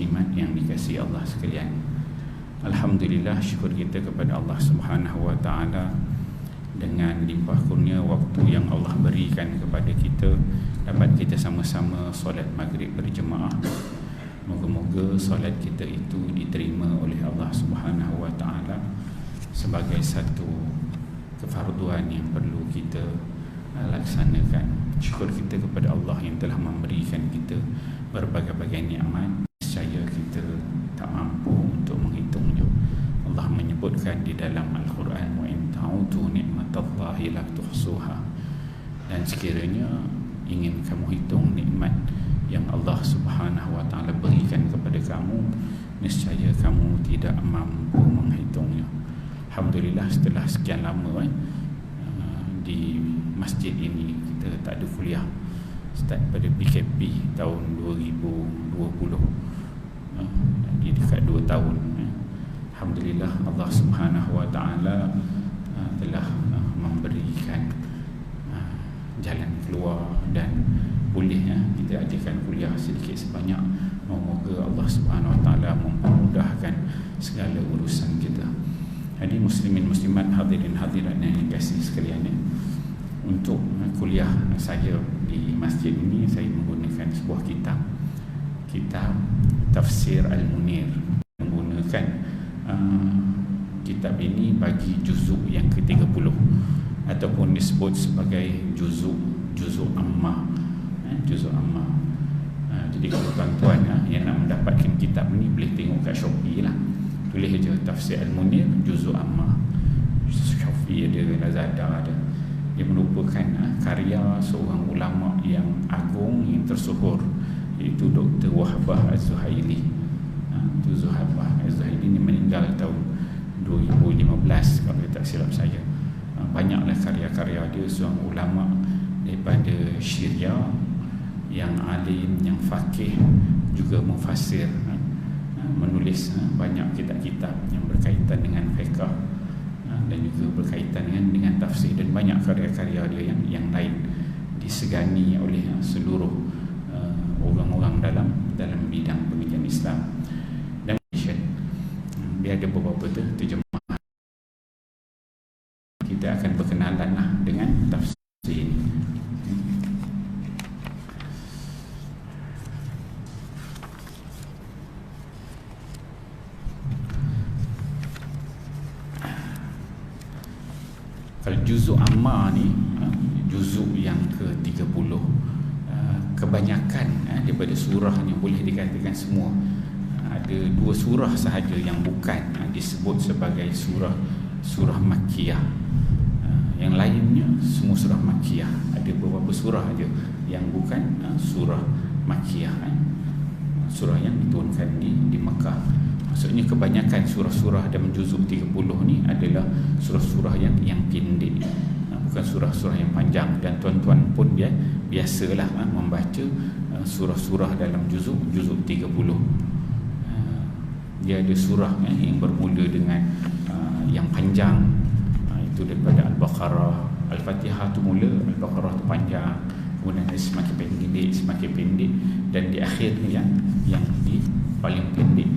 muslimat yang dikasihi Allah sekalian. Alhamdulillah, syukur kita kepada Allah Subhanahu wa taala dengan limpah kurnia waktu yang Allah berikan kepada kita, dapat kita sama-sama solat maghrib berjemaah. Moga-moga solat kita itu diterima oleh Allah Subhanahu wa taala sebagai satu kefarduan yang perlu kita laksanakan. Syukur kita kepada Allah yang telah memberikan kita berbagai-bagai nikmat. Nescaya kita tak mampu untuk menghitungnya. Allah menyebutkan di dalam Al-Quran, wa in ta'udu ni'matallahi la tuhsuha. Dan sekiranya ingin kamu hitung nikmat yang Allah Subhanahu wa taala berikan kepada kamu, nescaya kamu tidak mampu menghitungnya. Alhamdulillah, setelah sekian lama di masjid ini kita tak ada kuliah, start pada PKP tahun 2020, jadi dekat 2 tahun. Alhamdulillah, Allah Subhanahu wa taala telah memberikan jalan keluar dan boleh kita adakan kuliah sedikit sebanyak. Moga Allah Subhanahu wa taala mempermudahkan segala urusan kita. Jadi muslimin muslimat, hadirin hadirat yang dikasihi sekalian, untuk kuliah saya di masjid ini saya menggunakan sebuah kitab Tafsir Al-Munir. Menggunakan kitab ini bagi juzuk yang ke-30 ataupun disebut sebagai juzuk ammah. Juzuk ammah. Jadi kalau tuan-tuan yang nak mendapatkan kitab ini boleh tengok kat Shopee lah. Tulis je Tafsir Al-Munir juzuk ammah. Shopee ada, Lazada ada. Dia merupakan karya seorang ulama yang agung, yang tersohor, iaitu Dr. Wahbah Az-Zuhaili. Dr. Wahbah Az-Zuhaili ini meninggal tahun 2015 kalau tak silap saya. Banyaklah karya-karya dia, seorang ulama daripada Syria yang alim, yang faqih, juga mufassir, menulis banyak kitab-kitab yang berkaitan dengan fiqh dan juga berkaitan dengan tafsir, dan banyak karya-karya dia yang lain disegani oleh seluruh orang-orang dalam bidang pengajian Islam. Dan dia ada beberapa terjemahan. Kita akan berkenalan dengan tafsir ini. Kalau juzuk ammah ni, juzuk yang ke-30, kebanyakan daripada surah yang boleh dikatakan semua, ada 2 surah sahaja yang bukan disebut sebagai surah Makkiyah. Yang lainnya semua surah Makkiyah. Ada beberapa surah aja yang bukan surah Makkiyah, surah yang diturunkan di Mekah. Maksudnya kebanyakan surah-surah dalam juzuk 30 ni adalah surah-surah yang pendek, bukan surah-surah yang panjang. Dan tuan-tuan pun dia biasalah membaca surah-surah dalam juzuk 30. Dia ada surah yang bermula dengan yang panjang, itu daripada Al-Baqarah. Al-Fatihah tu mula, Al-Baqarah tu panjang, kemudian dia semakin pendek, dan di akhir ni yang di paling pendek,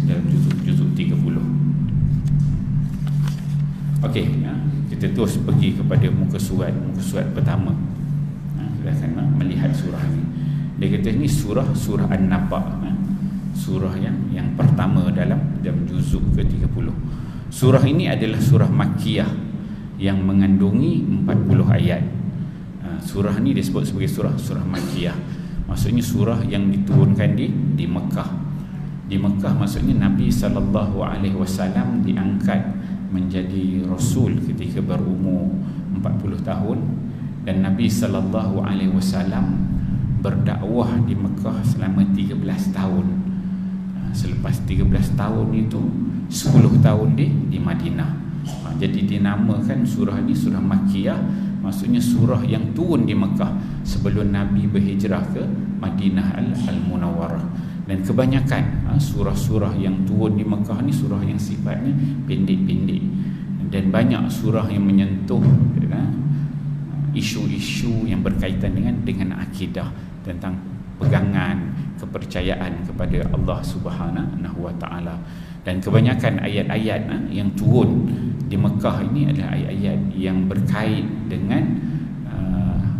dalam juzuk 30. Okey, kita terus pergi kepada muka surat pertama. Kita akan melihat surah ini. Dia kata ini surah An-Naba, surah yang pertama dalam juzuk ke-30. Surah ini adalah surah Makkiyah yang mengandungi 40 ayat. Surah ini disebut sebagai surah Makkiyah. Maksudnya surah yang diturunkan di Mekah. Di Mekah maksudnya Nabi SAW diangkat menjadi Rasul ketika berumur 40 tahun, dan Nabi SAW berdakwah di Mekah selama 13 tahun. Selepas 13 tahun itu 10 tahun di Madinah. Jadi dinamakan surah ini surah Makkiyah, maksudnya surah yang turun di Mekah sebelum Nabi berhijrah ke Madinah Al-Munawwarah. Dan kebanyakan surah-surah yang turun di Mekah ni surah yang sifatnya pendek-pendek, dan banyak surah yang menyentuh isu-isu yang berkaitan dengan akidah, tentang pegangan, kepercayaan kepada Allah Subhanahu wa taala. Dan kebanyakan ayat-ayat yang turun di Mekah ini adalah ayat-ayat yang berkait dengan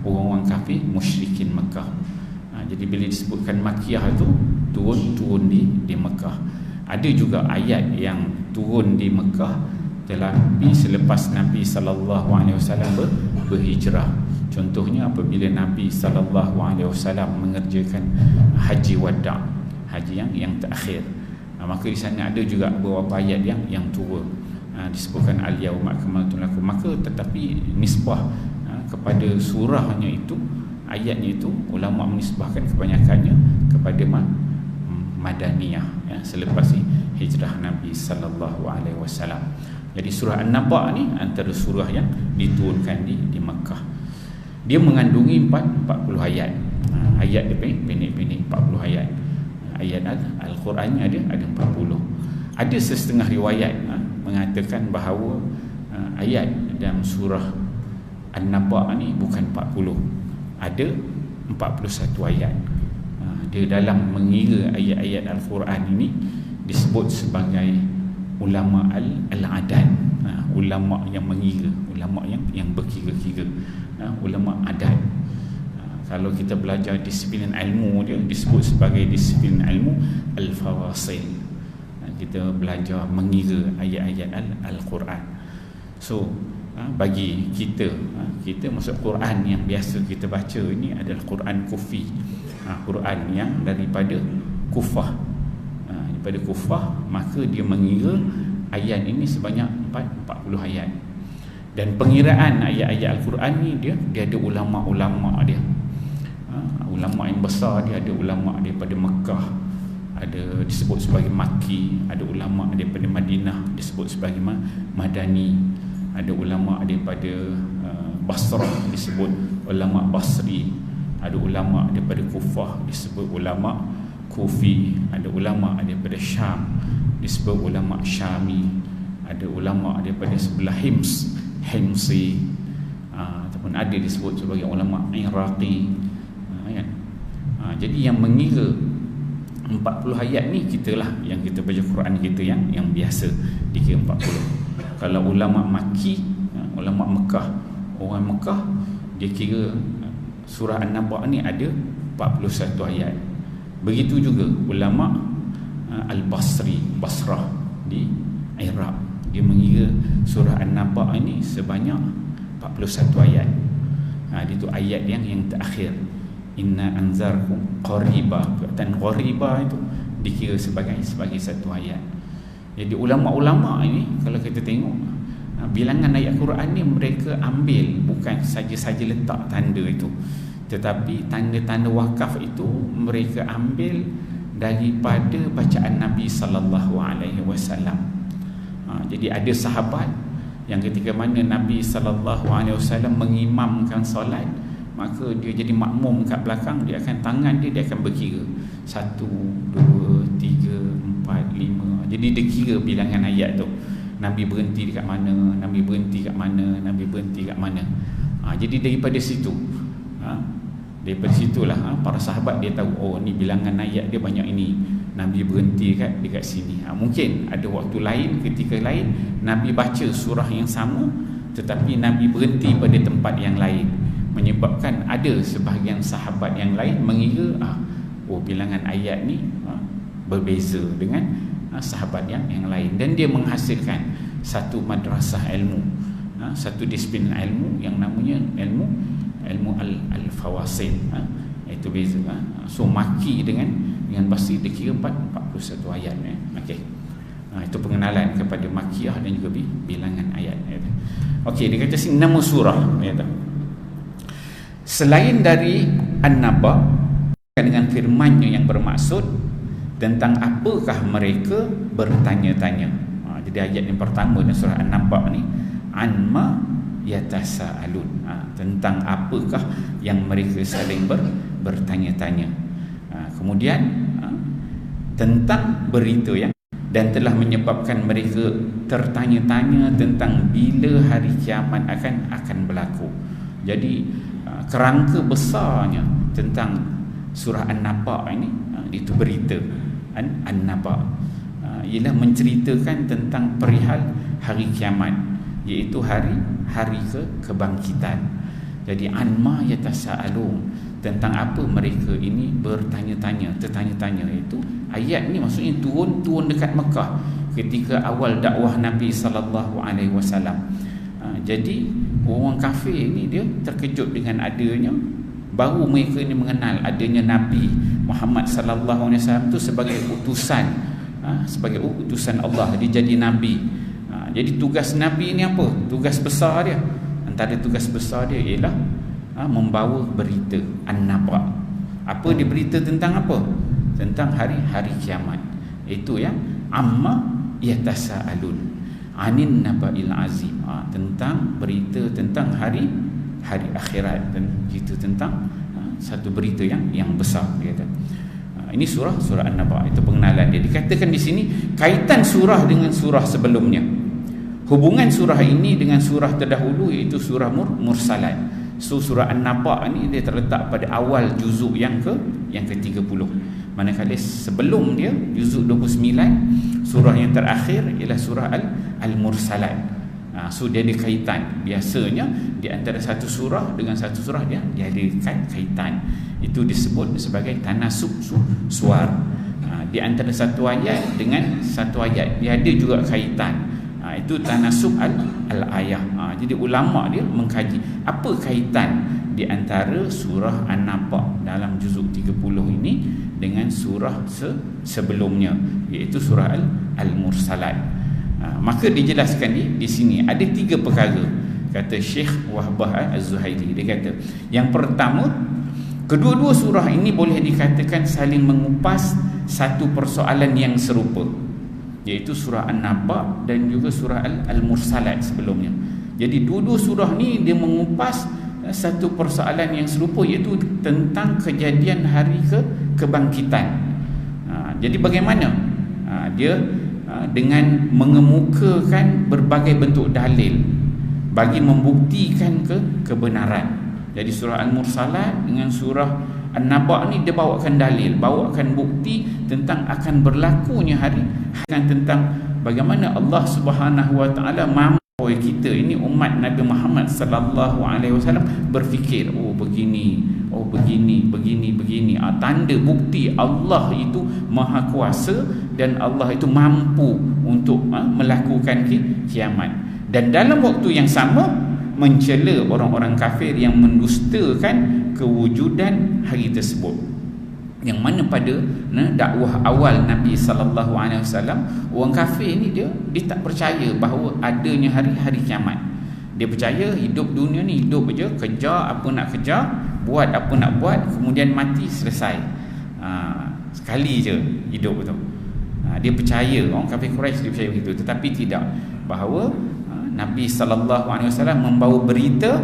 orang-orang kafir musyrikin Mekah. Jadi bila disebutkan Makkiyah itu turun di Mekah. Ada juga ayat yang turun di Mekah tetapi selepas Nabi sallallahu alaihi wasallam berhijrah. Contohnya apabila Nabi sallallahu alaihi wasallam mengerjakan haji wada', haji yang terakhir. Maka di sana ada juga beberapa ayat yang turun. Disebutkan al-yauma akmaltu lakum, maka tetapi nisbah kepada surahnya itu, ayatnya itu ulama menisbahkan kebanyakannya kepada Madaniyah, ya, selepas hijrah Nabi sallallahu alaihi wasallam. Jadi surah An-Naba ni antara surah yang diturunkan di Makkah. Dia mengandungi 40 ayat. Ayat dia pendek-pendek 40 ayat. Ayat Al-Quran ada 40. Ada setengah riwayat mengatakan bahawa ayat dalam surah An-Naba ni bukan 40. Ada 41 ayat. Dia dalam mengira ayat-ayat Al-Quran ini disebut sebagai ulama al-adad, ulama yang mengira, ulama yang berkira-kira, ulama adat. Kalau kita belajar disiplin ilmu, dia disebut sebagai disiplin ilmu al-fawasil. Kita belajar mengira ayat-ayat Al-Quran. So bagi kita masuk Quran yang biasa kita baca ini adalah Quran Kufi, Quran yang daripada Kufah. Daripada Kufah, maka dia mengira ayat ini sebanyak 40 ayat. Dan pengiraan ayat-ayat Al-Quran ni dia ada ulama-ulama dia. Ulama yang besar dia, ada ulama daripada Mekah, ada disebut sebagai Makki, ada ulama daripada Madinah disebut sebagai Madani, ada ulama daripada Basrah disebut ulama Basri, ada ulama daripada Kufah disebut ulama Kufi, ada ulama daripada Syam disebut ulama Syami, ada ulama daripada sebelah Himsi, ataupun ada disebut sebagai ulama Iraqi, kan? Jadi yang mengira 40 ayat ni kitalah yang kita baca Quran kita yang biasa dikira 40. Kalau ulama Makki, ulama Mekah, orang Mekah, dia kira surah An-Naba ni ada 41 ayat. Begitu juga ulama Al-Basri, Basrah di Iraq, dia mengira surah An-Naba ini sebanyak 41 ayat. Itu ayat yang terakhir, inna anzarkum qariba. Dan qariba itu dikira sebagai satu ayat. Jadi ulama-ulama ini kalau kita tengok bilangan ayat Quran ni mereka ambil bukan saja-saja letak tanda itu, tetapi tanda-tanda wakaf itu mereka ambil daripada bacaan Nabi sallallahu alaihi wasallam. Jadi ada sahabat yang ketika mana Nabi sallallahu alaihi wasallam mengimamkan solat, maka dia jadi makmum kat belakang, dia akan tangan dia akan berkira 1 2 3 4 5. Jadi dia kira bilangan ayat tu. Nabi berhenti dekat mana, Nabi berhenti kat mana, Nabi berhenti kat mana. Jadi daripada situ, daripada situlah para sahabat dia tahu, oh ni bilangan ayat dia banyak ini, Nabi berhenti dekat sini. Mungkin ada waktu lain, ketika lain Nabi baca surah yang sama tetapi Nabi berhenti pada tempat yang lain, menyebabkan ada sebahagian sahabat yang lain mengira oh bilangan ayat ni berbeza dengan sahabat yang lain, dan dia menghasilkan satu madrasah ilmu, satu disiplin ilmu yang namanya ilmu al-fawasil, itu beza. So Makki dengan Basri dikira 41 ayat. Okey. Itu pengenalan kepada Makkiyah dan juga bilangan ayat. Okey, dia kata sini nama surah, kata. Selain dari An-Naba dengan firman-Nya yang bermaksud tentang apakah mereka bertanya-tanya. Jadi ayat yang pertama dalam surah An-Naba ni, anma yatasaalun, tentang apakah yang mereka saling bertanya-tanya. Kemudian tentang berita yang dan telah menyebabkan mereka tertanya-tanya tentang bila hari kiamat akan berlaku. Jadi kerangka besarnya tentang surah An-Naba ini itu berita. An-naba ialah menceritakan tentang perihal hari kiamat, iaitu hari kebangkitan. Jadi anma yatasaalun, tentang apa mereka ini bertanya-tanya, tertanya-tanya. Itu ayat ni maksudnya turun dekat Mekah ketika awal dakwah Nabi sallallahu alaihi wasallam. Jadi orang kafir ni dia terkejut dengan adanya, baru mereka ni mengenal adanya Nabi Muhammad sallallahu alaihi wasallam tu sebagai utusan, sebagai utusan Allah, dia jadi nabi. Jadi tugas nabi ni apa? Tugas besar dia, antara tugas besar dia ialah membawa berita an-naba. Apa dia berita tentang apa? Tentang hari kiamat. Itu yang amma yatasaalun anin naba'il azim, tentang berita tentang hari akhirat, dan itu tentang satu berita yang besar, dia kata. Ini surah An-Naba, itu pengenalan dia. Dikatakan di sini kaitan surah dengan surah sebelumnya. Hubungan surah ini dengan surah terdahulu, iaitu surah Mursalat. So surah An-Naba ni dia terletak pada awal juzuk yang ke-30. Manakala sebelum dia juzuk 29, surah yang terakhir ialah surah Al-Mursalat. So dia ada kaitan. Biasanya di antara satu surah dengan satu surah dia ada kaitan. Itu disebut sebagai tanasub suar. Di antara satu ayat dengan satu ayat dia ada juga kaitan. Itu tanasub al-ayah. Jadi ulama dia mengkaji apa kaitan di antara surah An-Naba dalam juzuk 30 ini dengan surah sebelumnya, iaitu surah Al-Mursalat. Maka dijelaskan di sini ada 3 perkara, kata Syekh Wahbah Az-Zuhaili. Dia kata yang pertama, kedua-dua surah ini boleh dikatakan saling mengupas satu persoalan yang serupa, iaitu surah An-Naba dan juga surah Al-Mursalat sebelumnya. Jadi dua-dua surah ni dia mengupas satu persoalan yang serupa, iaitu tentang kejadian hari kebangkitan. Jadi bagaimana dia dengan mengemukakan berbagai bentuk dalil bagi membuktikan kebenaran. Jadi surah Al-Mursalat dengan surah An-Naba ni dia bawakan dalil, bawakan bukti tentang akan berlakunya hari, tentang bagaimana Allah Subhanahu wa taala mampu kita ini umat Nabi Muhammad sallallahu alaihi wasallam berfikir, begini, tanda bukti Allah itu maha kuasa dan Allah itu mampu untuk melakukan kiamat. Dan dalam waktu yang sama mencela orang-orang kafir yang mendustakan kewujudan hari tersebut, yang mana pada dakwah awal Nabi sallallahu alaihi wasallam, orang kafir ni dia tak percaya bahawa adanya hari kiamat. Dia percaya hidup dunia ni hidup je, kerja apa nak kerja, buat apa nak buat, kemudian mati, selesai. Sekali je hidup tu. Dia percaya, orang kafir Quraisy dia percaya begitu. Tetapi tidak, bahawa Nabi sallallahu alaihi wasallam membawa berita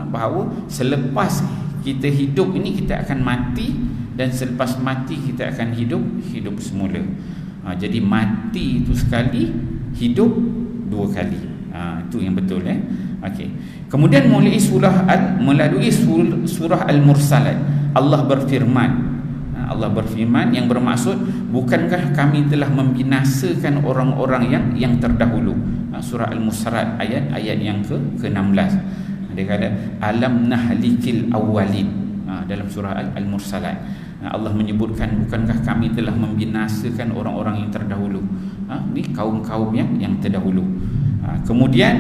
bahawa selepas kita hidup ini kita akan mati, dan selepas mati kita akan hidup semula. Jadi mati itu sekali, hidup 2 kali. Itu yang betul. Okey. Kemudian melalui surah Al-Mursalat, Allah berfirman yang bermaksud, bukankah kami telah membinasakan orang-orang yang terdahulu. Surah Al-Mursalat ayat yang ke-16. Dia kata alam nahlikil awwalin. Dalam surah Al-Mursalat Allah menyebutkan, bukankah kami telah membinasakan orang-orang yang terdahulu. Ni kaum-kaum yang terdahulu. Kemudian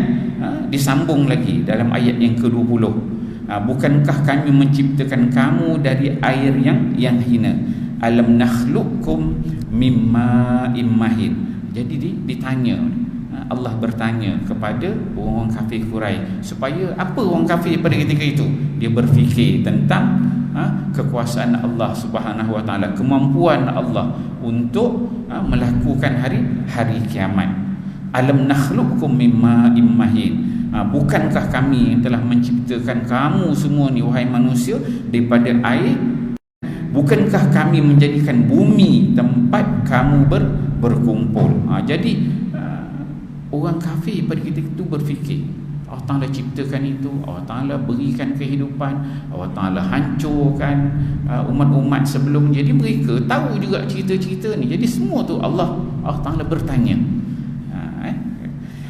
disambung lagi dalam ayat yang ke-20, bukankah kami menciptakan kamu dari air yang hina, alam nakhluqukum mimma immahin. Jadi ditanya, Allah bertanya kepada orang kafir Quraisy, supaya apa orang kafir pada ketika itu? Dia berfikir tentang kekuasaan Allah Subhanahu wa taala, kemampuan Allah untuk melakukan hari kiamat. Alam nakhluqukum mimma immahin, bukankah kami yang telah menciptakan kamu semua ni wahai manusia daripada air? Bukankah kami menjadikan bumi tempat kamu berkumpul? Jadi orang kafir pada ketika itu berfikir, Allah Ta'ala ciptakan itu, Allah Ta'ala berikan kehidupan, Allah Ta'ala hancurkan umat-umat sebelum. Jadi mereka tahu juga cerita-cerita ni. Jadi semua tu Allah Ta'ala bertanya.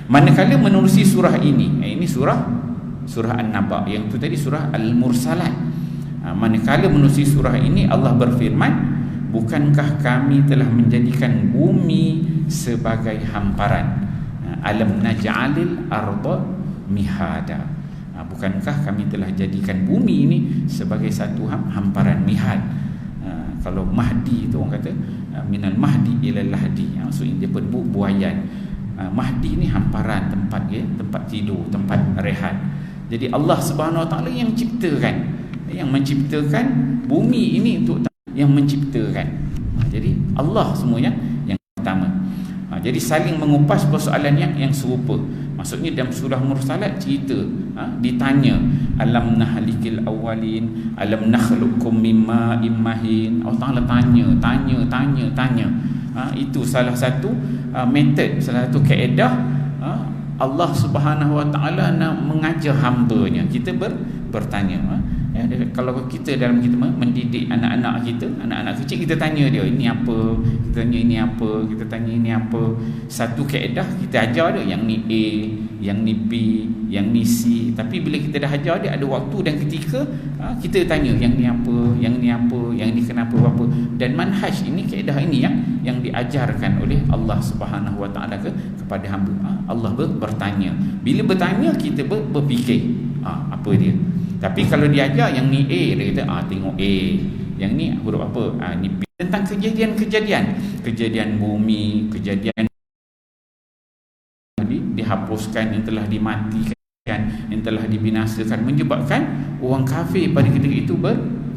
Manakala menerusi surah ini, ini surah An-Naba, yang tu tadi surah Al-Mursalat. Manakala menerusi surah ini, Allah berfirman, bukankah kami telah menjadikan bumi sebagai hamparan? Alam naj'alil arda mihada. Bukankah kami telah jadikan bumi ini sebagai satu hamparan mihad. Kalau mahdi itu orang kata minal mahdi ilal lahdi, maksudnya dia buayan. Mahdi ni hamparan, tempat tempat tidur, tempat rehat. Jadi Allah Subhanahu Wa Taala yang menciptakan bumi ini, untuk yang menciptakan. Jadi Allah semuanya yang pertama. Jadi saling mengupas persoalan yang serupa. Maksudnya dalam surah Mursalat cerita, ditanya, alam nahlikil awwalin, alam nakhluqukum mimma immahin. Allah Taala tanya. Itu salah satu metod, salah satu kaedah Allah Subhanahu Wa Taala nak mengajar hamba-Nya. Kita bertanya. Kalau kita dalam kita mendidik anak-anak kita, anak-anak kecil, kita tanya dia ini apa, kita tanya ini apa, kita tanya ini apa. Satu kaedah kita ajar dia, yang ni A, yang ni B, yang ni C. Tapi bila kita dah ajar dia, ada waktu dan ketika kita tanya yang ni apa, yang ni apa, yang ni kenapa, apa. Dan manhaj ini, kaedah ini yang diajarkan oleh Allah Subhanahu Wa Taala kepada hamba. Allah bertanya. Bila bertanya, kita berfikir apa dia. Tapi kalau diajar yang ni A, dia kata tengok A, yang ni huruf apa, ni B. Tentang kejadian bumi, kejadian dihapuskan, yang telah dimatikan, yang telah dibinasakan, menyebabkan orang kafir pada ketika itu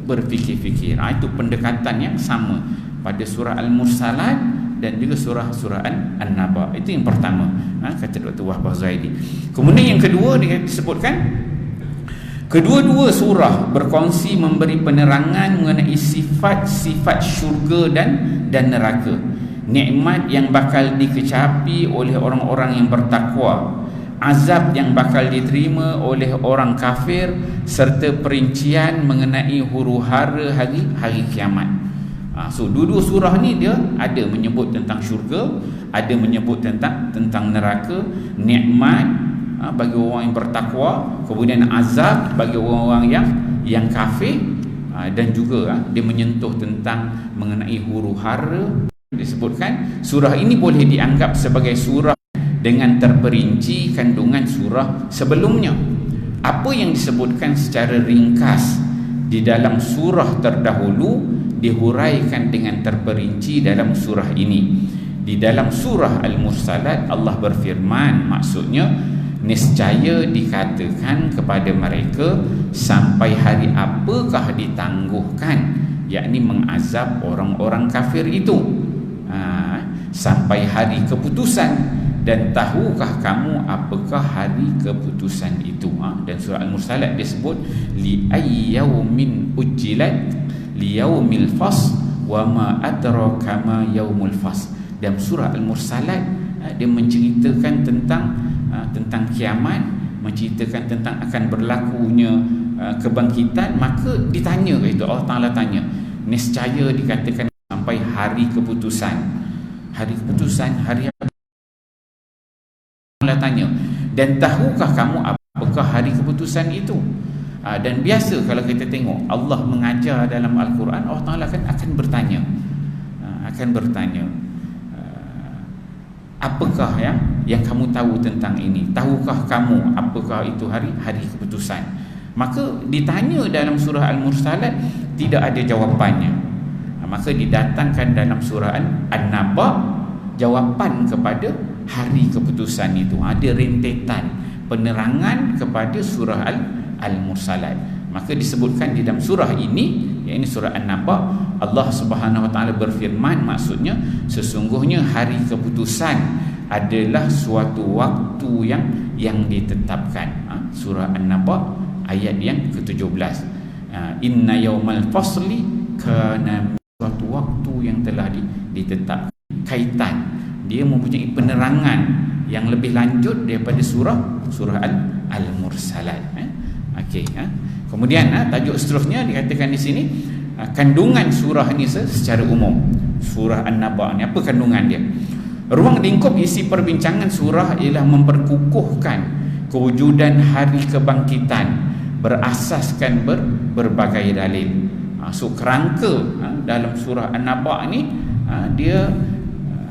berfikir-fikir. Itu pendekatan yang sama pada surah Al-Mursalat dan juga surah An-Naba. Itu yang pertama, kata Dr. Wahbah Zaidi. Kemudian yang kedua disebutkan, kedua-dua surah berkongsi memberi penerangan mengenai sifat-sifat syurga dan neraka, nikmat yang bakal dikecapi oleh orang-orang yang bertakwa, azab yang bakal diterima oleh orang kafir, serta perincian mengenai huru-hara hari kiamat. So dua-dua surah ni dia ada menyebut tentang syurga, ada menyebut tentang neraka, nikmat bagi orang yang bertakwa, kemudian azab bagi orang-orang yang kafir, dan juga dia menyentuh tentang mengenai huru-hara. Disebutkan surah ini boleh dianggap sebagai surah dengan terperinci kandungan surah sebelumnya. Apa yang disebutkan secara ringkas di dalam surah terdahulu dihuraikan dengan terperinci dalam surah ini. Di dalam surah Al-Mursalat, Allah berfirman, maksudnya niscaya dikatakan kepada mereka sampai hari apakah ditangguhkan, yakni mengazab orang-orang kafir itu, sampai hari keputusan, dan tahukah kamu apakah hari keputusan itu. Dan surah Al-Mursalat disebut li ayyaumin ujjilat li yaumil fasl wa ma adraka ma yaumul fasl. Dan surah Al-Mursalat dia menceritakan tentang kiamat, menceritakan tentang akan berlakunya kebangkitan. Maka ditanya itu, Allah Ta'ala tanya, niscaya dikatakan sampai hari keputusan. Hari keputusan, hari apa? Allah tanya, dan tahukah kamu apakah hari keputusan itu? Dan biasa kalau kita tengok Allah mengajar dalam Al-Quran, Allah Ta'ala akan bertanya, apakah yang kamu tahu tentang ini? Tahukah kamu apakah itu hari keputusan? Maka ditanya dalam surah Al-Mursalat, tidak ada jawapannya. Maka didatangkan dalam surah An-Naba jawapan kepada hari keputusan itu. Ada rentetan penerangan kepada surah Al-Mursalat. Maka disebutkan di dalam surah ini, yakni surah An-Naba, Allah Subhanahu Wa Taala berfirman, maksudnya sesungguhnya hari keputusan adalah suatu waktu yang ditetapkan. Surah An-Naba ayat yang ke-17. Inna yaumal fasli kana, suatu waktu yang telah ditetapkan. Kaitan dia mempunyai penerangan yang lebih lanjut daripada surah Al-Mursalat. Okey, kemudian tajuk seterusnya dikatakan di sini kandungan surah ini secara umum. Surah An-Naba ni apa kandungan dia? Ruang lingkup isi perbincangan surah ialah memperkukuhkan kewujudan hari kebangkitan berasaskan berbagai dalil. So kerangka dalam surah An-Naba ni dia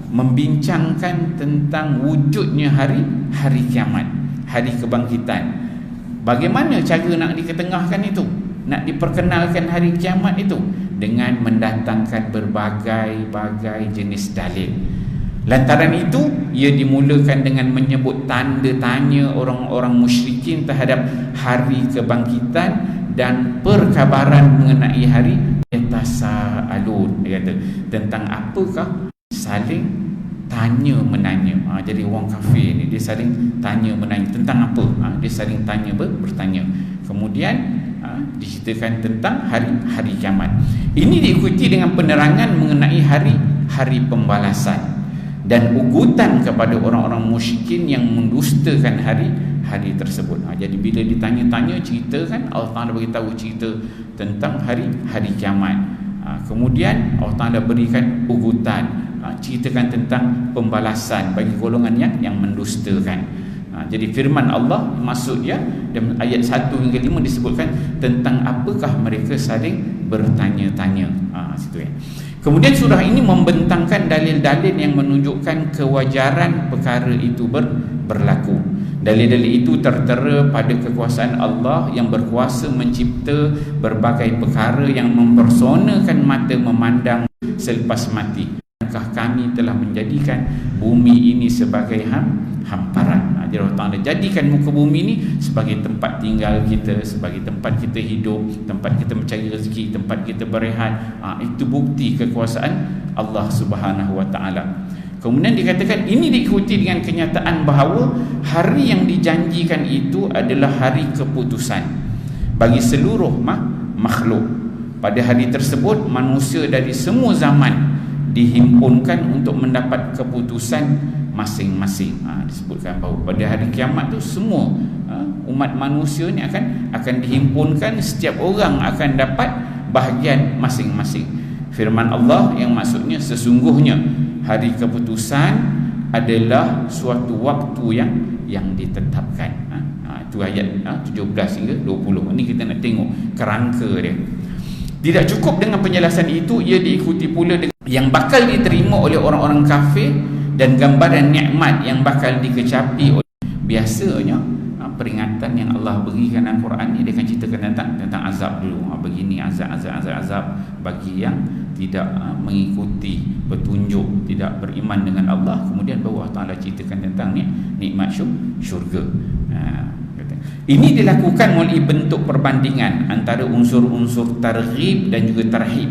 membincangkan tentang wujudnya hari kiamat, hari kebangkitan. Bagaimana cara nak diketengahkan itu, nak diperkenalkan hari kiamat itu? Dengan mendatangkan berbagai jenis dalil. Lantaran itu ia dimulakan dengan menyebut tanda tanya orang-orang musyrikin terhadap hari kebangkitan dan perkabaran mengenai hari yatasaalun. Dia kata tentang apakah saling tanya menanya. Jadi orang kafir ni dia saling tanya menanya tentang apa? Dia saling tanya bertanya. Kemudian diceritakan tentang hari kiamat. Ini diikuti dengan penerangan mengenai hari pembalasan dan ugutan kepada orang-orang musyrikin yang mendustakan hari tersebut. Jadi bila ditanya-tanya ceritakan, Allah Taala beritahu cerita tentang hari kiamat. Kemudian Allah Taala berikan ugutan, ceritakan tentang pembalasan bagi golongan yang mendustakan. Jadi firman Allah maksudnya dalam ayat 1 hingga 5 disebutkan tentang apakah mereka saling bertanya-tanya. Situ ya. Kemudian surah ini membentangkan dalil-dalil yang menunjukkan kewajaran perkara itu berlaku. Dalil-dalil itu tertera pada kekuasaan Allah yang berkuasa mencipta berbagai perkara yang mempersonakan mata memandang selepas mati. Apakah kami telah menjadikan bumi ini sebagai hamparan. Jadi Allah Ta'ala jadikan muka bumi ini sebagai tempat tinggal kita, sebagai tempat kita hidup, tempat kita mencari rezeki, tempat kita berehat. Itu bukti kekuasaan Allah Subhanahu Wa Ta'ala. Kemudian dikatakan ini diikuti dengan kenyataan bahawa hari yang dijanjikan itu adalah hari keputusan bagi seluruh makhluk. Pada hari tersebut manusia dari semua zaman dihimpunkan untuk mendapat keputusan masing-masing. Disebutkan bahawa pada hari kiamat tu semua umat manusia ni akan dihimpunkan, setiap orang akan dapat bahagian masing-masing. Firman Allah yang maksudnya sesungguhnya hari keputusan adalah suatu waktu yang ditetapkan. Itu ayat 17 hingga 20. Ini kita nak tengok kerangka dia. Tidak cukup dengan penjelasan itu, ia diikuti pula dengan yang bakal diterima oleh orang-orang kafir dan gambaran nikmat yang bakal dikecapi oleh. Biasanya peringatan yang Allah berikan dalam Quran ni dia akan ceritakan tentang azab dulu. Begini azab bagi yang tidak mengikuti petunjuk, tidak beriman dengan Allah. Kemudian baru Allah Taala ceritakan tentang nikmat syurga. Ini dilakukan melalui bentuk perbandingan antara unsur-unsur targhib dan juga tarhib.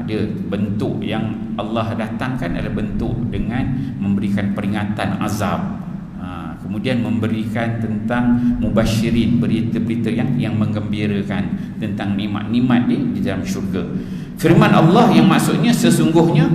Dia bentuk yang Allah datangkan adalah bentuk dengan memberikan peringatan azab, kemudian memberikan tentang mubasyirin, berita-berita yang menggembirakan tentang nikmat-nikmat di dalam syurga. Firman Allah yang maksudnya sesungguhnya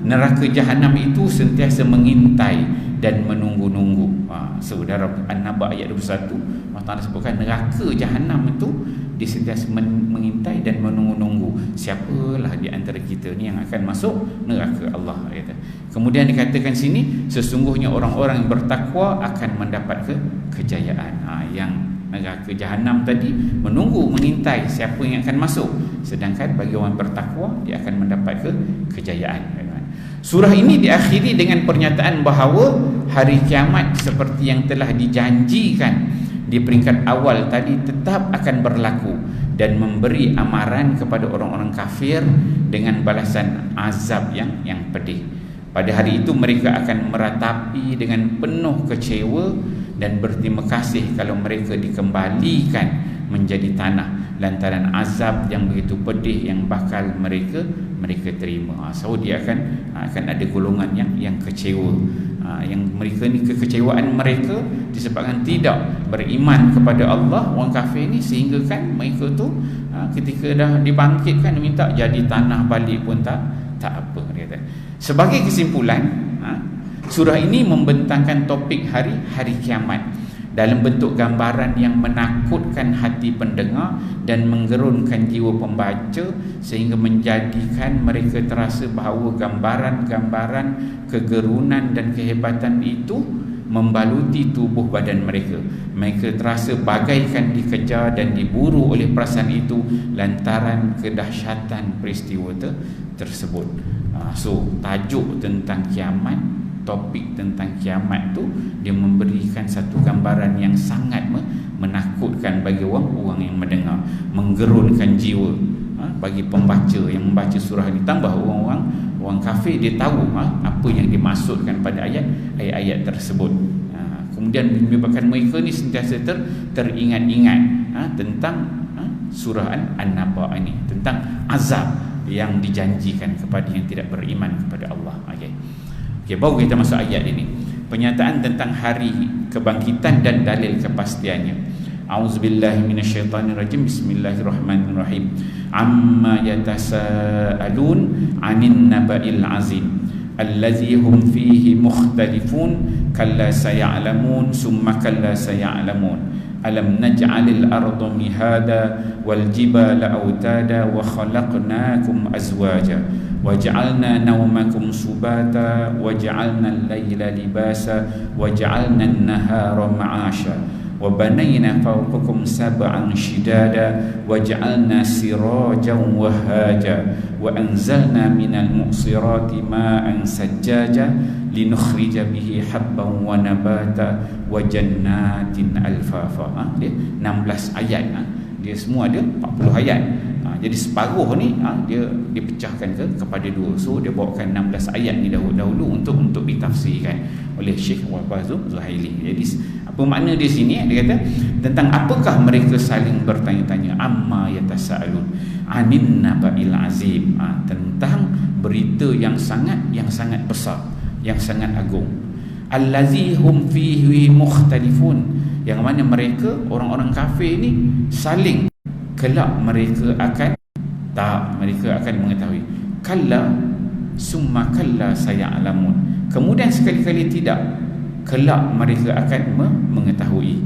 neraka jahanam itu sentiasa mengintai dan menunggu-nunggu. Saudara An-Naba ayat 21, Allah Ta'ala sebutkan neraka jahanam itu dia sentiasa mengintai dan menunggu-nunggu siapalah di antara kita ni yang akan masuk neraka Allah kata. Kemudian dikatakan sini sesungguhnya orang-orang yang bertakwa akan mendapat kejayaan. Yang neraka jahanam tadi menunggu mengintai siapa yang akan masuk, sedangkan bagi orang bertakwa dia akan mendapat kejayaan. Surah ini diakhiri dengan pernyataan bahawa hari kiamat seperti yang telah dijanjikan di peringkat awal tadi tetap akan berlaku dan memberi amaran kepada orang-orang kafir dengan balasan azab yang pedih. Pada hari itu mereka akan meratapi dengan penuh kecewa dan berterima kasih kalau mereka dikembalikan menjadi tanah lantaran azab yang begitu pedih yang bakal mereka terima. So dia akan ada golongan yang kecewa. Yang mereka ni kekecewaan mereka disebabkan tidak beriman kepada Allah, orang kafir ni, sehingga kan mereka tu ketika dah dibangkitkan minta jadi tanah balik pun tak apa dia kata. Sebagai kesimpulan, surah ini membentangkan topik hari kiamat dalam bentuk gambaran yang menakutkan hati pendengar dan menggerunkan jiwa pembaca, sehingga menjadikan mereka terasa bahawa gambaran-gambaran kegerunan dan kehebatan itu membaluti tubuh badan mereka. Mereka terasa bagaikan dikejar dan diburu oleh perasaan itu lantaran kedahsyatan peristiwa tersebut. So tajuk tentang kiamat, topik tentang kiamat tu, dia memberikan satu gambaran yang sangat menakutkan bagi orang yang mendengar, menggerunkan jiwa bagi pembaca yang membaca surah ini. Tambah orang kafir, dia tahu apa yang dimaksudkan pada ayat-ayat tersebut. Kemudian menyebabkan mereka ni sentiasa teringat-ingat tentang surah An-Naba ini, tentang azab yang dijanjikan kepada yang tidak beriman kepada Allah. Okey, baru kita masuk ayat ini. Penyataan tentang hari kebangkitan dan dalil kepastiannya. A'udzubillahi minasyaitonirrajim. Bismillahirrahmanirrahim. Amma yatasaalun 'anin naba'il 'azim allazi hum fihi mukhtalifun kalla saya'lamun summa kalla saya'lamun alam naj'alil arda mihada wal jibala autada wa khalaqnakum azwaja waj'alna nawmakum subata waj'alna al-laila libasa waj'alna an-nahara ma'asha wa banayna fawqakum sab'an shidada waj'alna sirajan wahaja wa anzalna minal mu'sirati ma'an sajjaja linukhrija bihi habban wa nabata wa jannatin alfafa. Dia 16 ayat. Dia semua ada 40 ayat. Jadi separuh ni dia dipecahkan kepada dua. So dia bawakan 16 ayat ni dahulu untuk ditafsirkan oleh Syekh Wahbah Zuhaili. Jadi apa makna di sini? Dia kata tentang apakah mereka saling bertanya-tanya, amma yatasaalun anin naba'il azim, tentang berita yang sangat besar, yang sangat agung. Allazi hum fihi mukhtalifun, yang mana mereka orang-orang kafir ni saling, kelak mereka akan mengetahui. Kalla summa kalla saya'lamun, kemudian sekali-kali tidak, kelak mereka akan mengetahui.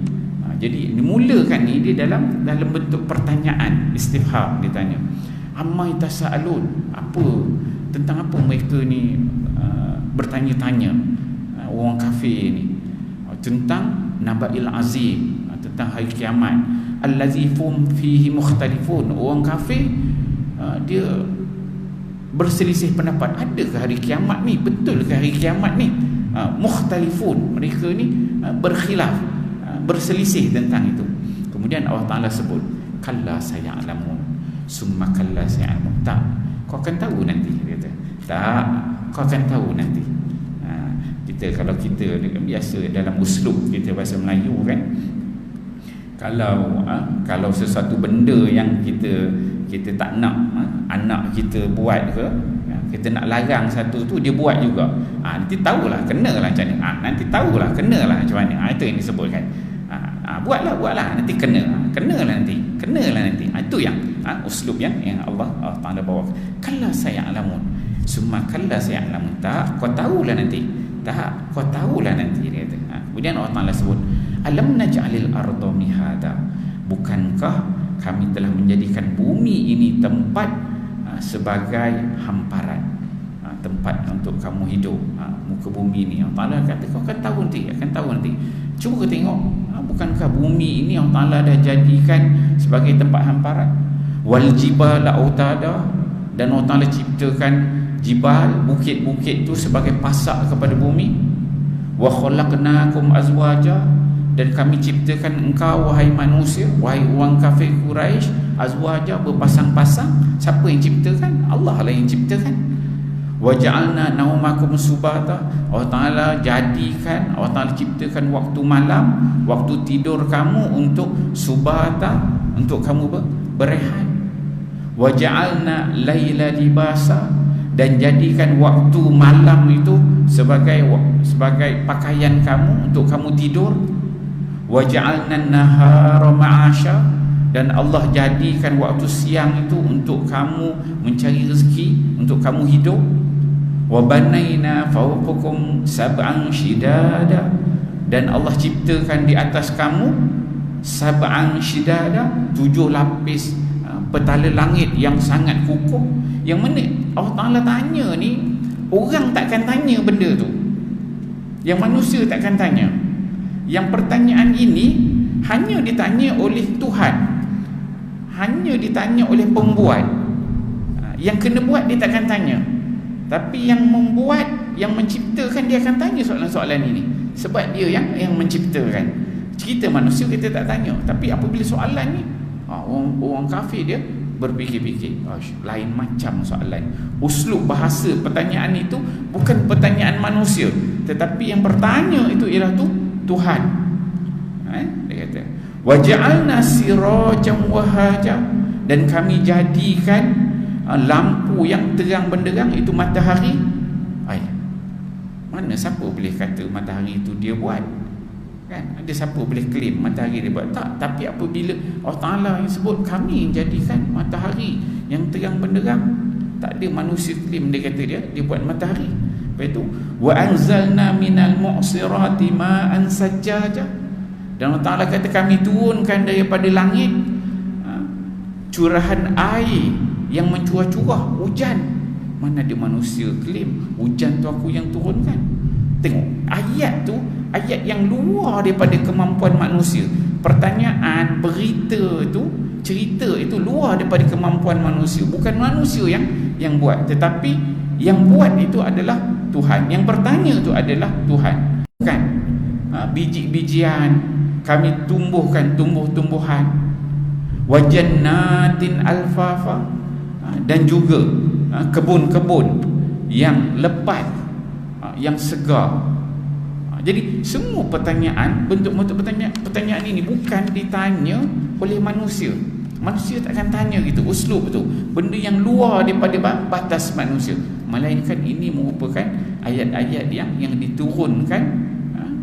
Jadi dimulakan ni dia dalam bentuk pertanyaan, istifham. Dia tanya, amma yatasaalun, tentang apa mereka ni bertanya-tanya, orang kafir ni, tentang naba'il azim, tentang hari kiamat. Allazi hum fihi mukhtalifun, orang kafir dia berselisih pendapat, adakah hari kiamat ni, betul ke hari kiamat ni? Mukhtalifun, mereka ni berkhilaf, berselisih tentang itu. Kemudian Allah Ta'ala sebut kalla saya'lamun summa kalla saya'lamun, tak, kau akan tahu nanti. Dia kata tak, kau akan tahu nanti. Kalau kita biasa dalam uslub kita bahasa Melayu kan, kalau sesuatu benda yang kita tak nak anak kita buat ke, kita nak larang satu tu, dia buat juga, nanti tahulah kenalah macam mana, nanti tahulah kenalah macam mana, itu yang disebutkan. Buatlah nanti kenalah nanti. Itu yang uslub yang Allah Taala bawa. Kalla saya'lamun summa kalla saya'lamun, tak, kau tahulah nanti. Tak, kau tahulah nanti, dia kata. Kemudian Allah Ta'ala sebut alam naj'alil arda mihada, bukankah kami telah menjadikan bumi ini tempat sebagai hamparan, tempat untuk kamu hidup, muka bumi ini. Allah Ta'ala kata kau akan tahu nanti. Cuba kau tengok, bukankah bumi ini Allah Ta'ala dah jadikan sebagai tempat hamparan. Wal jibala autada, dan Allah Ta'ala ciptakan jibal, bukit-bukit tu sebagai pasak kepada bumi. Wa khalaqnakum azwaja, dan kami ciptakan engkau wahai manusia, wahai orang kafir Quraisy, azwaja, berpasang-pasang. Siapa yang ciptakan? Allah lah yang ciptakan. Wa ja'alna naumakum subata, Allah Ta'ala jadikan, Allah Ta'ala ciptakan waktu malam, waktu tidur kamu untuk subata, untuk kamu berehat. Wa ja'alna laila libasa, dan jadikan waktu malam itu sebagai pakaian kamu untuk kamu tidur. Wa ja'alna an-nahara ma'asha, dan Allah jadikan waktu siang itu untuk kamu mencari rezeki, untuk kamu hidup. Wa banayna fawqakum sab'an shidada, dan Allah ciptakan di atas kamu sab'an shidada, 7 lapis petala langit yang sangat kukuh. Yang mana Allah Ta'ala tanya ni, orang takkan tanya benda tu, yang manusia takkan tanya. Yang pertanyaan ini hanya ditanya oleh Tuhan, hanya ditanya oleh pembuat. Yang kena buat dia takkan tanya, tapi yang membuat, yang menciptakan, dia akan tanya soalan-soalan ini, sebab dia yang menciptakan. Kita manusia kita tak tanya, tapi apabila soalan ni, orang kafir dia berfikir-fikir, lain macam soalan. Uslub bahasa pertanyaan itu bukan pertanyaan manusia, tetapi yang bertanya itu ialah Tuhan. Dia kata, waja'alna sirajan wahaja, dan kami jadikan lampu yang terang benderang itu matahari. Mana siapa boleh kata matahari itu dia buat? Kan? Ada siapa boleh claim matahari dia buat? Tak. Tapi apabila Allah Ta'ala yang sebut kami jadikan matahari yang terang benderang, tak ada manusia claim dia kata dia buat matahari. Lepas itu, wa anzalna minal mu'sirati ma'an sajjaja, dan Allah Ta'ala kata kami turunkan daripada langit curahan air yang mencurah-curah, hujan. Mana ada manusia claim hujan tu aku yang turunkan? Tengok ayat tu, ayat yang luar daripada kemampuan manusia. Pertanyaan, berita tu, cerita itu luar daripada kemampuan manusia. Bukan manusia yang buat, tetapi yang buat itu adalah Tuhan. Yang bertanya itu adalah Tuhan. Kan? Biji-bijian kami tumbuhkan, tumbuh-tumbuhan, wajannatin alfafa, dan juga kebun-kebun yang lebat, yang segar. Jadi semua pertanyaan, bentuk-bentuk pertanyaan ini bukan ditanya oleh manusia. Manusia takkan tanya gitu, uslub tu, benda yang luar daripada batas manusia. Melainkan ini merupakan ayat-ayat yang diturunkan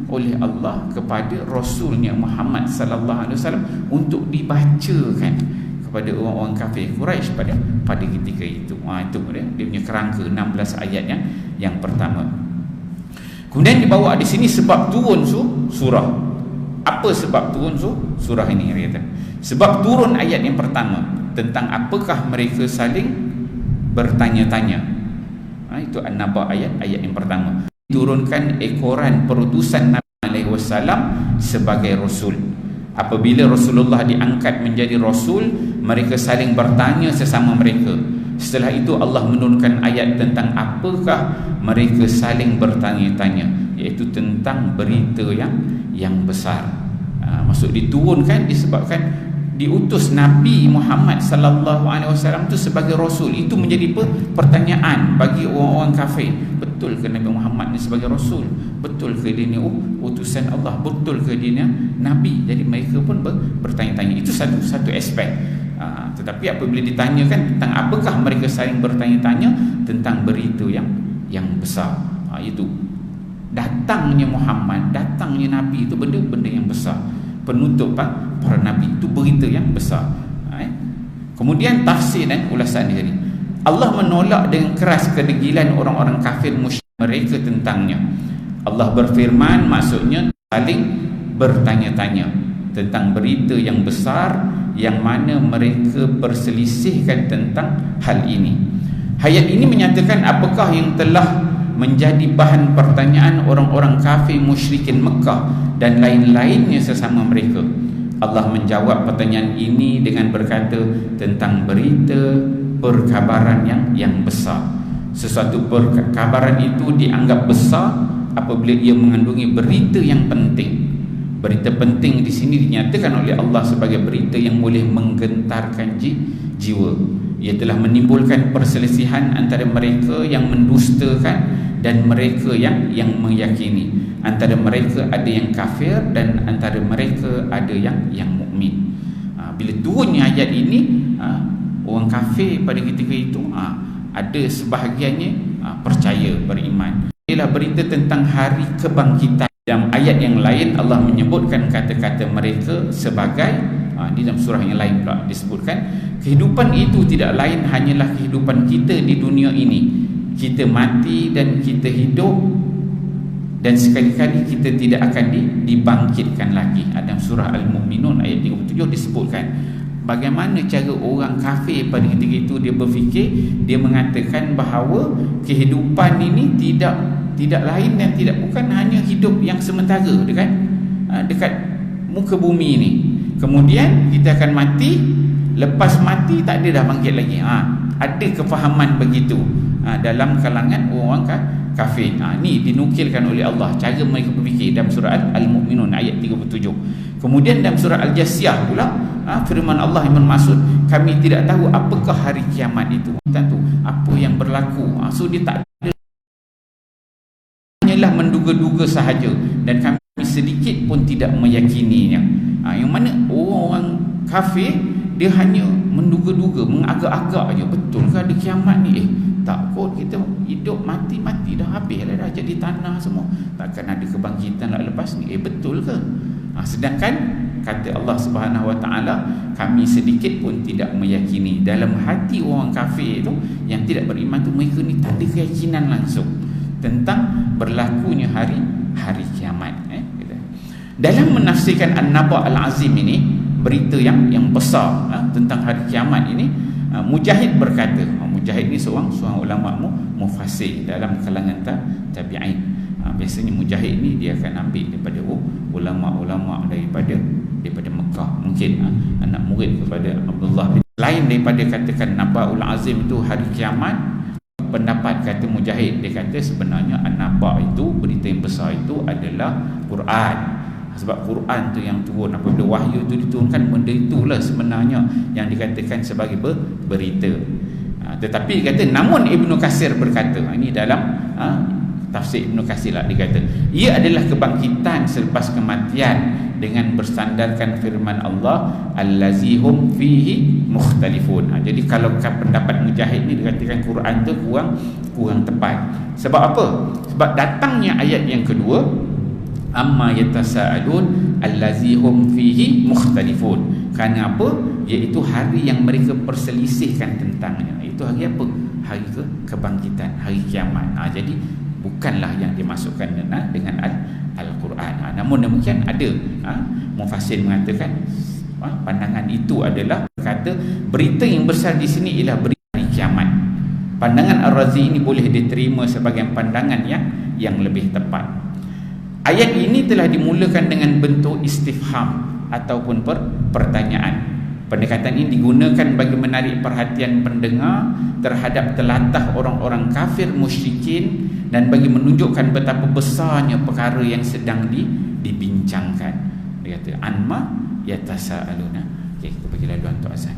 oleh Allah kepada Rasulnya Muhammad sallallahu alaihi wasallam untuk dibacakan kepada orang-orang kafir Quraisy pada ketika itu. Itu dia punya kerangka 16 ayat yang pertama. Kemudian dibawa di sini sebab turun surah. Apa sebab turun surah ini? Dia kata, sebab turun ayat yang pertama tentang apakah mereka saling bertanya-tanya. Itu An-Naba ayat yang pertama. Turunkan ekoran perutusan Nabi alaihi wasallam sebagai rasul. Apabila Rasulullah diangkat menjadi rasul, mereka saling bertanya sesama mereka. Setelah itu Allah menurunkan ayat tentang apakah mereka saling bertanya-tanya, iaitu tentang berita yang besar. Maksud diturunkan disebabkan diutus Nabi Muhammad sallallahu alaihi wasallam itu sebagai rasul. Itu menjadi pertanyaan bagi orang-orang kafir. Betul ke Nabi Muhammad ni sebagai rasul? Betul ke dia ni utusan Allah? Betul ke dia ni nabi? Jadi mereka pun bertanya-tanya. Itu satu aspek. Tetapi apabila ditanyakan tentang apakah mereka saling bertanya-tanya tentang berita yang besar, itu datangnya Muhammad, datangnya Nabi itu benda-benda yang besar. Penutup para Nabi itu berita yang besar. Kemudian tafsir dan ulasan di sini, Allah menolak dengan keras kedegilan orang-orang kafir musyrik mereka tentangnya. Allah berfirman, maksudnya saling bertanya-tanya tentang berita yang besar yang mana mereka perselisihkan tentang hal ini. Ayat ini menyatakan apakah yang telah menjadi bahan pertanyaan orang-orang kafir musyrikin Mekah dan lain-lainnya sesama mereka. Allah menjawab pertanyaan ini dengan berkata tentang berita perkabaran yang besar. Sesuatu perkabaran itu dianggap besar apabila ia mengandungi berita yang penting. Berita penting di sini dinyatakan oleh Allah sebagai berita yang boleh menggentarkan jiwa. Ia telah menimbulkan perselisihan antara mereka yang mendustakan dan mereka yang meyakini. Antara mereka ada yang kafir dan antara mereka ada yang mukmin. Bila turunnya ayat ini, orang kafir pada ketika itu ada sebahagiannya percaya, beriman. Ialah berita tentang hari kebangkitan. Dalam ayat yang lain Allah menyebutkan kata-kata mereka sebagai di dalam surah yang lain pula disebutkan kehidupan itu tidak lain hanyalah kehidupan kita di dunia ini. Kita mati dan kita hidup dan sekali-kali kita tidak akan dibangkitkan lagi. Dalam surah Al-Mu'minun ayat 37 disebutkan bagaimana cara orang kafir pada ketika itu dia berfikir, dia mengatakan bahawa kehidupan ini tidak lain dan tidak bukan hanya hidup yang sementara dekat muka bumi ini. Kemudian kita akan mati, lepas mati tak ada dah bangkit lagi. Ada kefahaman begitu dalam kalangan orang kafir. Ni dinukilkan oleh Allah cara mereka berfikir dalam surah Al-Mu'minun ayat 37. Kemudian dalam surah Al-Jasiyah pula firman Allah yang bermaksud kami tidak tahu apakah hari kiamat itu. Tentu apa yang berlaku. So dia tak ada, hanyalah menduga-duga sahaja dan kami sedikit pun tidak meyakininya. Yang mana orang kafir dia hanya menduga-duga, mengagak-agak aja, betul ke ada kiamat ni? Tak kot, kita hidup mati dah habis lah, dah jadi tanah semua, takkan ada kebangkitan lah lepas ni. Betul ke? Sedangkan kata Allah Subhanahu Wa Taala, kami sedikit pun tidak meyakini. Dalam hati orang kafir itu yang tidak beriman tu, mereka ni tak ada keyakinan langsung tentang berlakunya hari kiamat. Dalam menafsirkan An-Naba' Al-Azim ini, berita yang besar tentang hari kiamat ini, Mujahid berkata, Mujahid ni seorang ulama mufassir dalam kalangan tabi'in. Biasanya Mujahid ni dia akan ambil daripada ulama-ulama daripada Mekah, mungkin anak murid kepada Abdullah bin. Lain daripada katakan Naba'ul Azim itu hari kiamat, pendapat kata Mujahid, dia kata sebenarnya An-Naba' itu, berita yang besar itu adalah Quran. Sebab Quran tu yang turun, apabila wahyu tu diturunkan, benda itulah sebenarnya yang dikatakan sebagai berita. Tetapi dia kata, namun Ibnu Katsir berkata, ini dalam tafsir Ibnu Katsir lah, dia kata ia adalah kebangkitan selepas kematian dengan bersandarkan firman Allah allazi hum fihi mukhtalifun. Jadi kalau pendapat Mujahid ni dikatakan Quran tu kurang tepat. Sebab apa? Sebab datangnya ayat yang kedua, amma yatasaalun allazi hum fihi mukhtalifun. Kerana apa? Iaitu hari yang mereka perselisihkan tentangnya. Itu hari apa? Hari kebangkitan, hari kiamat. Jadi bukanlah yang dimasukkan dengan Al-Quran. Namun demikian ada mufassir mengatakan pandangan itu adalah, berkata berita yang besar di sini ialah berita hari kiamat. Pandangan Ar-Razi ini boleh diterima sebagai pandangan yang lebih tepat. Ayat ini telah dimulakan dengan bentuk istifham ataupun pertanyaan. Pendekatan ini digunakan bagi menarik perhatian pendengar terhadap telatah orang-orang kafir musyrikin dan bagi menunjukkan betapa besarnya perkara yang sedang dibincangkan. Dia kata anma yatasaaluna. Okey, kita bagi laluan untuk azan.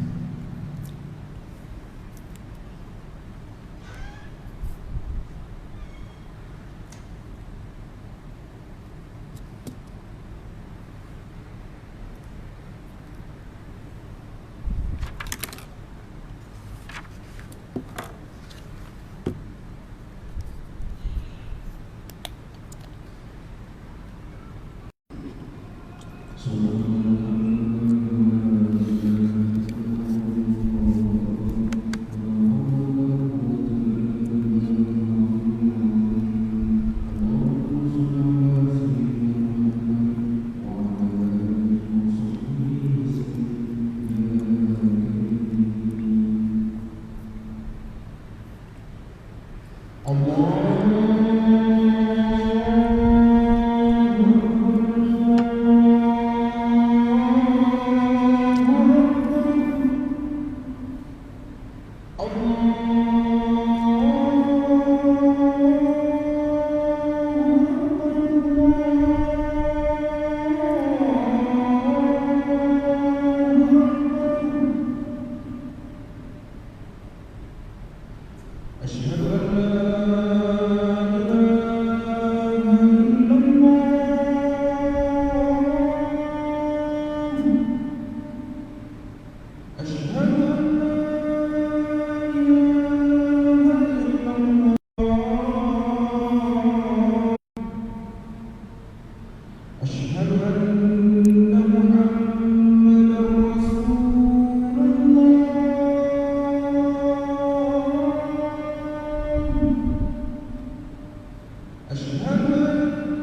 أشهد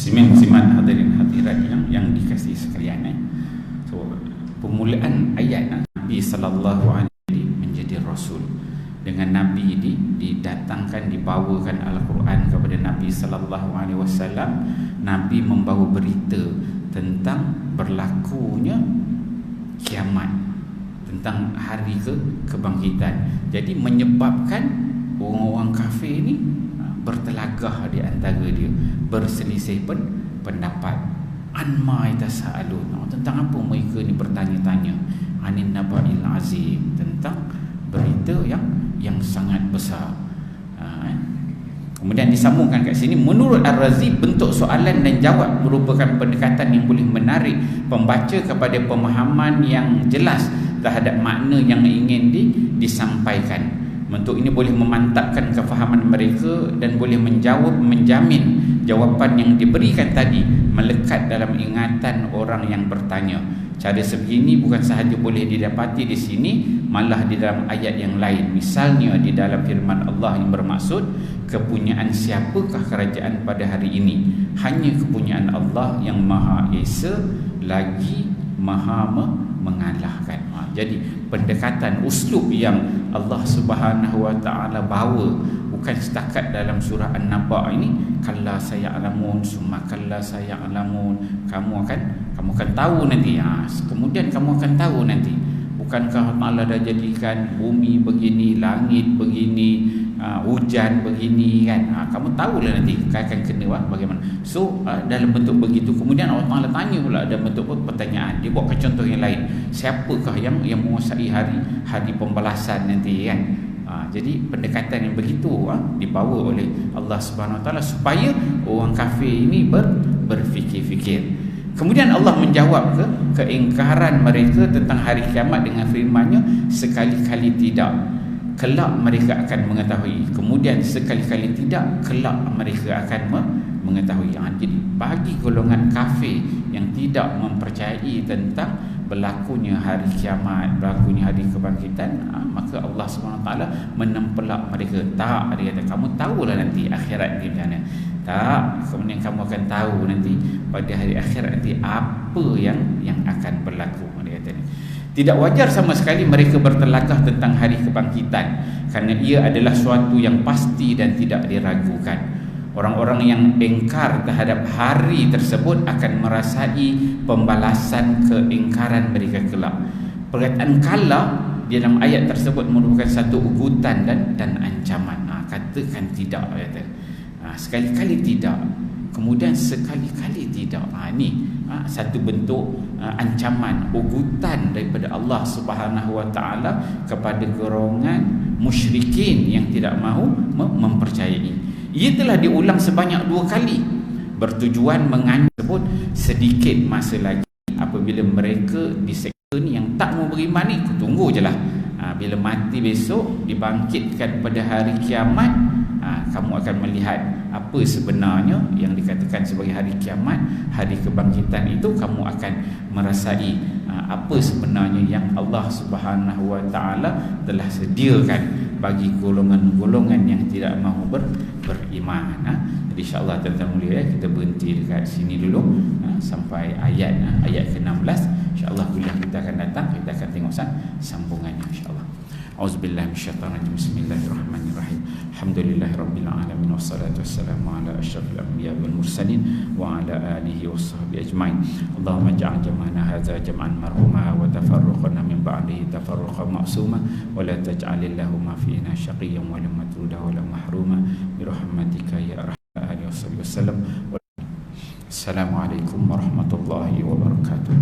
Muslimin muslimat hadirin hadirat yang dikasihi sekalian. So permulaan ayat Nabi sallallahu alaihi menjadi rasul. Dengan Nabi didatangkan, dibawakan Al-Quran kepada Nabi sallallahu alaihi wasallam. Nabi membawa berita tentang berlakunya kiamat, tentang hari kebangkitan. Jadi menyebabkan orang-orang kafir ni bertelagah di antara dia, berselisih pendapat. Anma yatasaalun, tentang apa mereka ni bertanya-tanya. Anin naba'il azim, tentang berita yang sangat besar. Kemudian disambungkan kat sini, menurut Ar-Razi, bentuk soalan dan jawab merupakan pendekatan yang boleh menarik pembaca kepada pemahaman yang jelas terhadap makna yang ingin disampaikan. Bentuk ini boleh memantapkan kefahaman mereka dan boleh menjamin jawapan yang diberikan tadi melekat dalam ingatan orang yang bertanya. Cara sebegini bukan sahaja boleh didapati di sini, malah di dalam ayat yang lain. Misalnya di dalam firman Allah yang bermaksud, kepunyaan siapakah kerajaan pada hari ini? Hanya kepunyaan Allah yang Maha Esa, lagi Maha mengalahkan. Jadi pendekatan uslub yang Allah Subhanahu Wa Taala bawa bukan setakat dalam surah An-Naba ini, kalla saya'lamun summa kalla saya'lamun, kamu akan tahu nanti. Kemudian kamu akan tahu nanti. Bukankah Allah dah jadikan bumi begini, langit begini, hujan begini kan? Kamu tahulah nanti akan kena bagaimana. So dalam bentuk begitu. Kemudian Allah Ta'ala tanya pula dalam bentuk pertanyaan. Dia buatkan contoh yang lain. Siapakah yang menguasai hari pembalasan nanti kan? Jadi pendekatan yang begitu dibawa oleh Allah Subhanahu Wa Taala supaya orang kafir ini berfikir-fikir. Kemudian Allah menjawab keingkaran mereka tentang hari kiamat dengan firman-Nya, sekali-kali tidak, kelak mereka akan mengetahui. Kemudian sekali-kali tidak, kelak mereka akan mengetahui. Jadi bagi golongan kafir yang tidak mempercayai tentang berlakunya hari kiamat, berlakunya hari kebangkitan, maka Allah SWT menempelak mereka. Tak, dia kata, kamu tahulah nanti akhirat ni macam mana. Tak, kemudian kamu akan tahu nanti pada hari akhirat nanti apa yang akan berlaku. Dia kata ni. Tidak wajar sama sekali mereka bertelagah tentang hari kebangkitan, kerana ia adalah suatu yang pasti dan tidak diragukan. Orang-orang yang ingkar terhadap hari tersebut akan merasai pembalasan keingkaran mereka kelak. Perkataan kala di dalam ayat tersebut merupakan satu ugutan dan ancaman. Katakan tidak, kata. Sekali-kali tidak, kemudian sekali-kali tidak. Ini satu bentuk ancaman, ugutan daripada Allah Subhanahu Wa Taala kepada golongan musyrikin yang tidak mahu mempercayai. Ia telah diulang sebanyak 2 kali, bertujuan mengancam sedikit masa lagi apabila mereka di sektor ni yang tak mau beriman ni, tunggu je lah. Bila mati besok, dibangkitkan pada hari kiamat, kamu akan melihat apa sebenarnya yang dikatakan sebagai hari kiamat, hari kebangkitan itu. Kamu akan merasai apa sebenarnya yang Allah Subhanahu Wa Taala telah sediakan bagi golongan-golongan yang tidak mahu beriman. Jadi insya-Allah tuan-tuan mulia, kita berhenti dekat sini dulu sampai ayat ke-16. Insya-Allah kuliah kita akan datang, kita akan tengok sambungannya insya-Allah. Auzubillahi minasyaitonirrajim. Bismillahirrahmanirrahim. Alhamdulillahirabbil alamin wassalatu wassalamu ala asyrafil anbiya'i wal mursalin wa ala alihi washabbihi ajmain. Allahumma ij'al jam'ana hadza jam'an marhuma wa tafarruqana min ba'dihi tafarruqan ma'suma wa la taj'alillahumma fina syaqiyyan wa la matruda wa la mahruma bi rahmatika ya arhamar rahimin. Wassalamualaikum warahmatullahi wabarakatuh.